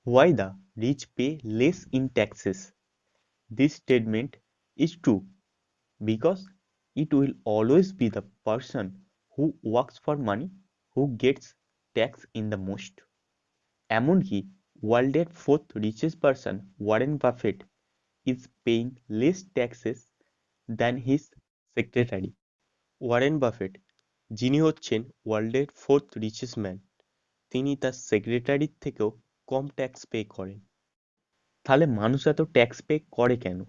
Why the rich pay less in taxes? This statement is true because it will always be the person who works for money who gets taxed in the most. এমনকি ওয়ার্ল্ডের fourth richest person Warren Buffett is paying less taxes than his secretary. Warren Buffett, যিনি হচ্ছেন ওয়ার্ল্ডের fourth richest man, তিনি তার সেক্রেটারির থেকেও কম tax pay করেন। তাহলে মানুষ এত ট্যাক্স পে করে কেন?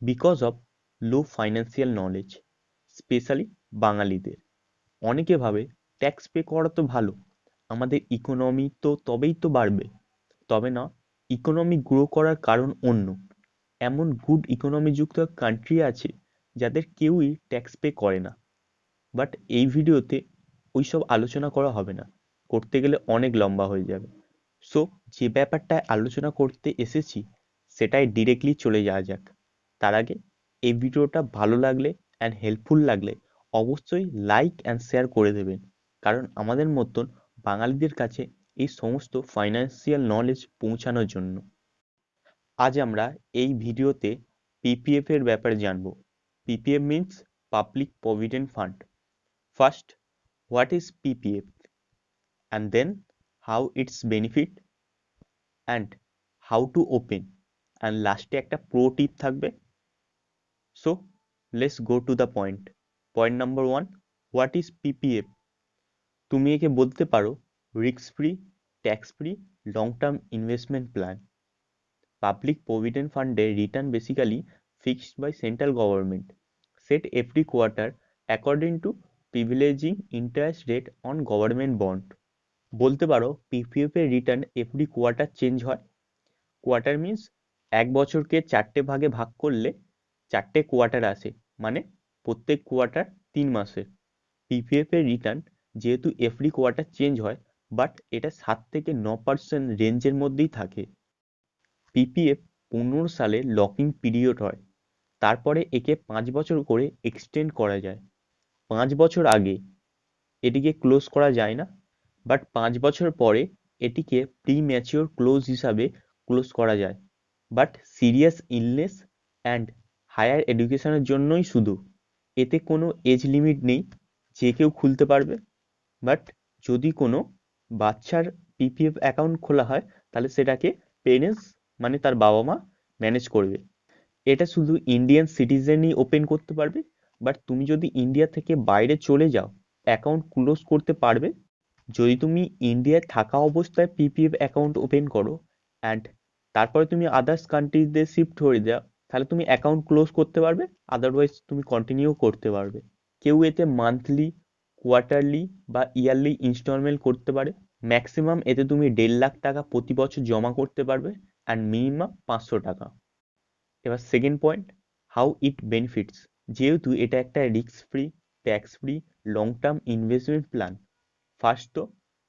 Because of low financial knowledge, specially বাঙালিদের। অনেকে ভাবে ট্যাক্স পে করা তো ভালো, আমাদের ইকোনমি তো তবেই তো বাড়বে। তবে না, ইকোনমি গ্রো করার কারণ অন্য। এমন গুড ইকোনমি যুক্ত কান্ট্রি আছে যাদের কেউই ট্যাক্স পে করে না। বাট এই ভিডিওতে ওইসব আলোচনা করা হবে না, করতে গেলে অনেক লম্বা হয়ে যাবে। সো যে ব্যাপারটায় আলোচনা করতে এসেছি সেটাই ডিরেক্টলি চলে যাওয়া যাক। তার আগে এই ভিডিওটা ভালো লাগলে অ্যান্ড হেল্পফুল লাগলে অবশ্যই লাইক অ্যান্ড শেয়ার করে দেবেন, কারণ আমাদের মতন বাঙালিদের কাছে এই সমস্ত ফাইন্যান্সিয়াল নলেজ পৌঁছানোর জন্য। আজ আমরা এই ভিডিওতে পিপিএফ এর ব্যাপারে জানব। PPF means public provident fund. First, what is PPF, and then how its benefit and how to open, and লাস্টে একটা প্রো টিপ থাকবে। So let's go to the point. Point number 1, what is PPF? তুমি একে বলতে পারো risk free, tax free, long term investment plan. Public provident ফান্ডের return basically fixed by central government, set every quarter according to prevailing interest rate on government bond. বলতে পারো PPF এর return every quarter change হয়। Quarter means এক বছরকে 4টে ভাগে ভাগ করলে 4টে কোয়ার্টার আসে, মানে প্রত্যেক কোয়ার্টার 3 মাসের। পিপিএফ এর রিটার্ন যেহেতু এভরি কোয়ার্টার চেঞ্জ হয়, বাট এটা 7 থেকে 9% রেঞ্জের মধ্যেই থাকে। পিপিএফ 15 সালে লকিং পিরিয়ড হয়, তারপরে একে 5 বছর করে এক্সটেন্ড করা যায়। 5 বছর আগে এটিকে ক্লোজ করা যায় না, বাট 5 বছর পরে এটিকে প্রি ম্যাচিওর ক্লোজ হিসাবে ক্লোজ করা যায়। But serious illness and higher এডুকেশনের জন্যই শুধু। এতে কোনো এজ লিমিট নেই, যে কেউ খুলতে পারবে। বাট যদি কোনো বাচ্চার পিপিএফ অ্যাকাউন্ট খোলা হয় তাহলে সেটাকে পেরেন্টস মানে তার বাবা মা ম্যানেজ করবে। এটা শুধু ইন্ডিয়ান সিটিজেনই ওপেন করতে পারবে, বাট তুমি যদি ইন্ডিয়া থেকে বাইরে চলে যাও অ্যাকাউন্ট ক্লোজ করতে পারবে। যদি তুমি ইন্ডিয়ায় থাকা অবস্থায় পিপিএফ অ্যাকাউন্ট ওপেন করো অ্যান্ড তারপরে তুমি আদার্স কান্ট্রিতে শিফট হয়ে যাও, তাহলে তুমি অ্যাকাউন্ট ক্লোজ করতে পারবে, আদারওয়াইজ তুমি কন্টিনিউ করতে পারবে। কেউ এতে মান্থলি, কোয়ার্টারলি বা ইয়ারলি ইনস্টলমেন্ট করতে পারে। ম্যাক্সিমাম এতে তুমি 1.5 লাখ টাকা প্রতি বছর জমা করতে পারবে অ্যান্ড মিনিমাম 500 টাকা। এবার second point, how it benefits. যেহেতু এটা একটা risk free, tax free, long term investment plan. First তো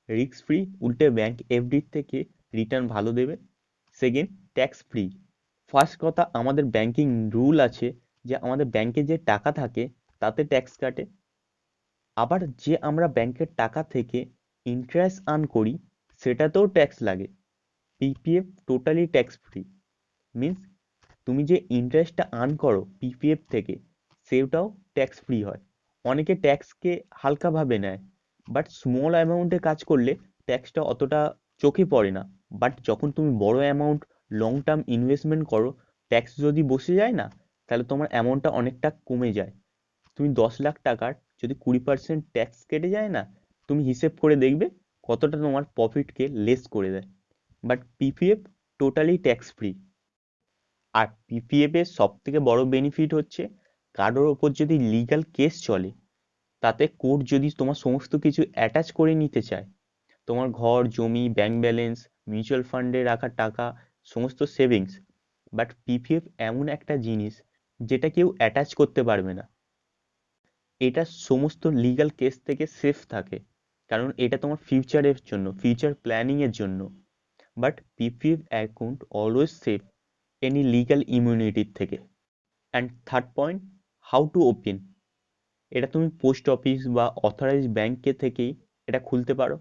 রিস্ক ফ্রি, উল্টে ব্যাংক এফডির থেকে রিটার্ন ভালো দেবে। Second, tax free. ফার্স্ট কথা, আমাদের ব্যাংকিং রুল আছে যে আমাদের ব্যাংকে যে টাকা থাকে তাতে ট্যাক্স কাটে। আবার যে আমরা ব্যাংকের টাকা থেকে ইন্টারেস্ট আর্ন করি সেটাতেও ট্যাক্স লাগে। PPF totally tax free, means তুমি যে ইন্টারেস্টটা আর্ন করো পিপিএফ থেকে সেটাও ট্যাক্স ফ্রি হয়। অনেকে ট্যাক্সকে হালকাভাবে নেয়, বাট স্মল অ্যামাউন্টে কাজ করলে ট্যাক্সটা অতটা চোখে পড়ে না। বাট যখন তুমি বড় অ্যামাউন্ট লং টার্ম ইনভেস্টমেন্ট করো, ট্যাক্স যদি বসে যায় না তাহলে তোমার অ্যামাউন্টটা অনেকটা কমে যায়। তুমি 10 লাখ টাকার যদি 20% ট্যাক্স কেটে যায় না, তুমি হিসেব করে দেখবে কতটা তোমার প্রফিটকে লেস করে দেয়। But PPF totally tax free. আর পিপিএফ এর সব থেকে বড় বেনিফিট হচ্ছে কারোর ওপর যদি লিগ্যাল কেস চলে তাতে কোর্ট যদি তোমার সমস্ত কিছু অ্যাটাচ করে নিতে চায়, তোমার ঘর, জমি, ব্যাংক ব্যালেন্স, মিউচুয়াল ফান্ডে রাখা টাকা, সমস্ত সেভিংস, বাট পিপিএফ এমন একটা জিনিস যেটা কেউ অ্যাটাচ করতে পারবে না। এটা সমস্ত লিগ্যাল কেস থেকে সেফ থাকে, কারণ এটা তোমার ফিউচারের জন্য, ফিউচার প্ল্যানিং এর জন্য। But PPF account always safe any legal ইমিউনিটির থেকে। And third point, how to open. এটা তুমি পোস্ট অফিস বা অথরাইজড ব্যাংকে থেকেই এটা খুলতে পারো।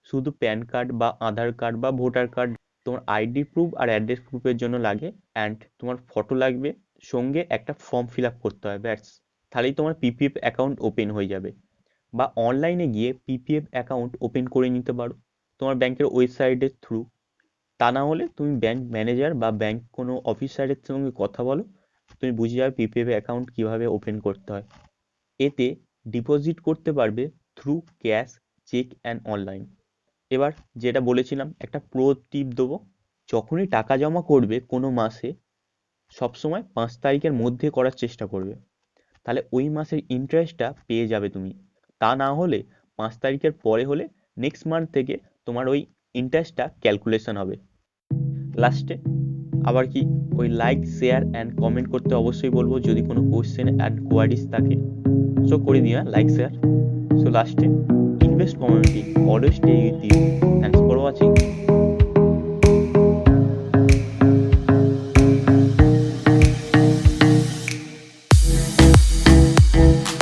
শুধু প্যান কার্ড বা আধার কার্ড বা ভোটার কার্ড তোমার আইডি প্রুফ আর অ্যাড্রেস প্রুফের জন্য লাগে, অ্যান্ড তোমার ফটো লাগবে, সঙ্গে একটা ফর্ম ফিল আপ করতে হয়, ব্যাস। তাহলেই তোমার পিপিএফ অ্যাকাউন্ট ওপেন হয়ে যাবে। বা অনলাইনে গিয়ে পিপিএফ অ্যাকাউন্ট ওপেন করে নিতে পারো তোমার ব্যাংকের ওয়েবসাইটের থ্রু। তা না হলে তুমি ব্যাংক ম্যানেজার বা ব্যাংক কোনো অফিসারের সঙ্গে কথা বলো, তুমি বুঝে যাবে পিপিএফ অ্যাকাউন্ট কিভাবে ওপেন করতে হয়। এতে ডিপোজিট করতে পারবে through cash, cheque and online. এবার যেটা বলেছিলাম, একটা প্রো টিপ দেবো, যখনই টাকা জমা করবে কোনো মাসে, সবসময় 5 তারিখের মধ্যে করার চেষ্টা করবে, তাহলে ওই মাসের ইন্টারেস্টটা পেয়ে যাবে তুমি। তা না হলে 5 তারিখের পরে হলে নেক্সট মান্থ থেকে তোমার ওই ইন্টারেস্টটা ক্যালকুলেশন হবে। লাস্টে আবার কি, ওই লাইক, শেয়ার অ্যান্ড কমেন্ট করতে অবশ্যই বলবো যদি কোনো কোয়েশ্চেন অ্যান্ড কোয়ারিজ থাকে। সো করে দিও, লাইক শেয়ার। সো লাস্টে, invest community always stay with you. Thanks for watching.